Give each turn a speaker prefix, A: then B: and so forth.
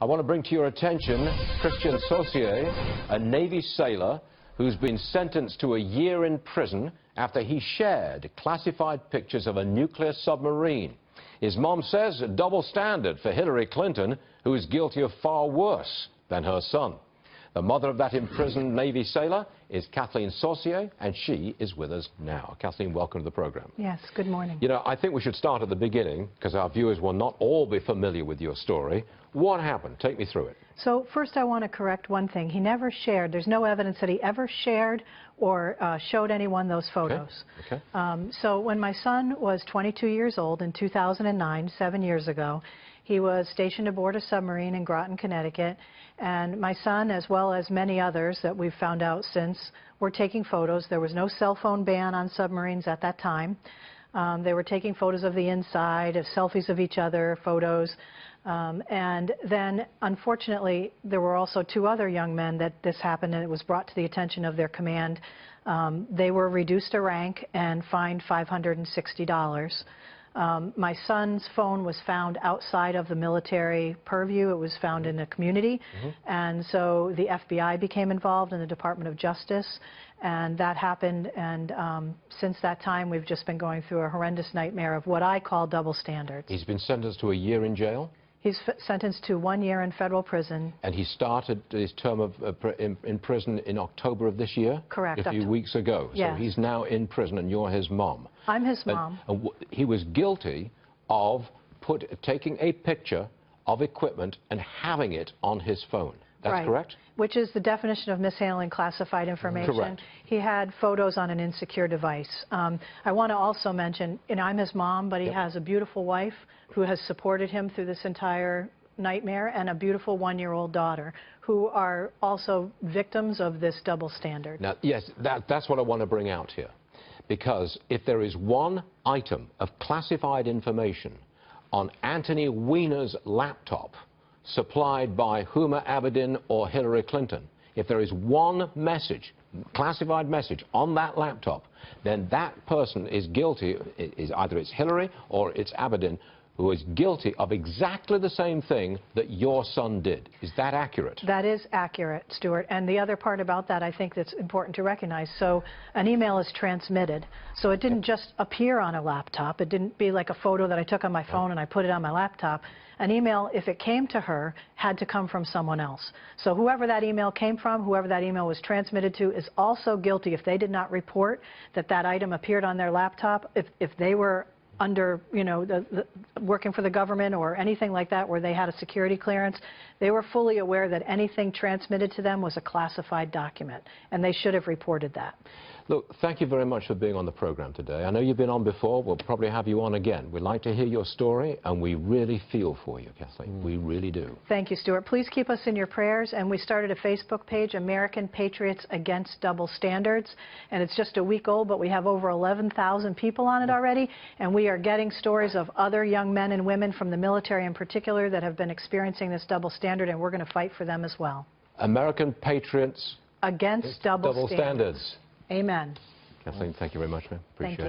A: I want to bring to your attention Kathleen Saucier, a Navy sailor who's been sentenced to a year in prison after he shared classified pictures of a nuclear submarine. His mom says a double standard for Hillary Clinton, who is guilty of far worse than her son. The mother of that imprisoned Navy sailor is Kathleen Saucier, and she is with us now. Kathleen, welcome to the program.
B: Yes, good morning.
A: You know, I think we should start at the beginning, because our viewers will not all be familiar with your story. What happened? Take me through it.
B: So first I want to correct one thing. He never shared, there's no evidence that he ever shared or showed anyone those photos.
A: Okay.
B: So when my son was 22 years old in 2009, 7 years ago, he was stationed aboard a submarine in Groton, Connecticut, and my son, as well as many others that we've found out since, were taking photos. There was no cell phone ban on submarines at that time. They were taking photos of the inside, of selfies of each other, photos. And then, unfortunately, there were also two other young men that this happened, and it was brought to the attention of their command. They were reduced a rank and fined $560. My son's phone was found outside of the military purview. It was found in a community. And so the FBI became involved in the Department of Justice, and that happened. And since that time, we've just been going through a horrendous nightmare of what I call double standards.
A: He's been sentenced to a year in jail?
B: He's sentenced to 1 year in federal prison. And
A: he started his term of in prison in October of this year?
B: Correct.
A: A few weeks ago.
B: Yes.
A: So he's now in prison, and you're his mom.
B: I'm his mom.
A: And he was guilty of taking a picture of equipment and having it on his phone. That's correct?
B: Which is the definition of mishandling classified information.
A: Correct.
B: He had photos on an insecure device. I want to also mention, I'm his mom, but he has a beautiful wife who has supported him through this entire nightmare, and a beautiful 1-year-old daughter who are also victims of this double standard.
A: Now, yes, that's what I want to bring out here. Because if there is one item of classified information on Anthony Weiner's laptop supplied by Huma Abedin or Hillary Clinton, if there is one message, classified message on that laptop, then that person is guilty, either it's Hillary or it's Abedin, who is guilty of exactly the same thing that your son did. Is that accurate?
B: That is accurate, Stuart. And the other part about that I think that's important to recognize. So an email is transmitted. So it didn't just appear on a laptop. It didn't be like a photo that I took on my phone and I put it on my laptop. An email, if it came to her, had to come from someone else. So whoever that email came from, whoever that email was transmitted to, is also guilty if they did not report that that item appeared on their laptop, if they were under, working for the government or anything like that where they had a security clearance, they were fully aware that anything transmitted to them was a classified document, and they should have reported that.
A: Look, thank you very much for being on the program today. I know you've been on before. We'll probably have you on again. We'd like to hear your story, and we really feel for you, Kathleen. We really do.
B: Thank you, Stuart. Please keep us in your prayers. And we started a Facebook page, American Patriots Against Double Standards. And it's just a week old, but we have over 11,000 people on it already. And we are getting stories of other young men and women from the military in particular that have been experiencing this double standard, and we're going to fight for them as well.
A: American Patriots
B: Against Double Standards.
A: Standards.
B: Amen.
A: Kathleen, thank you very much, man. Appreciate it.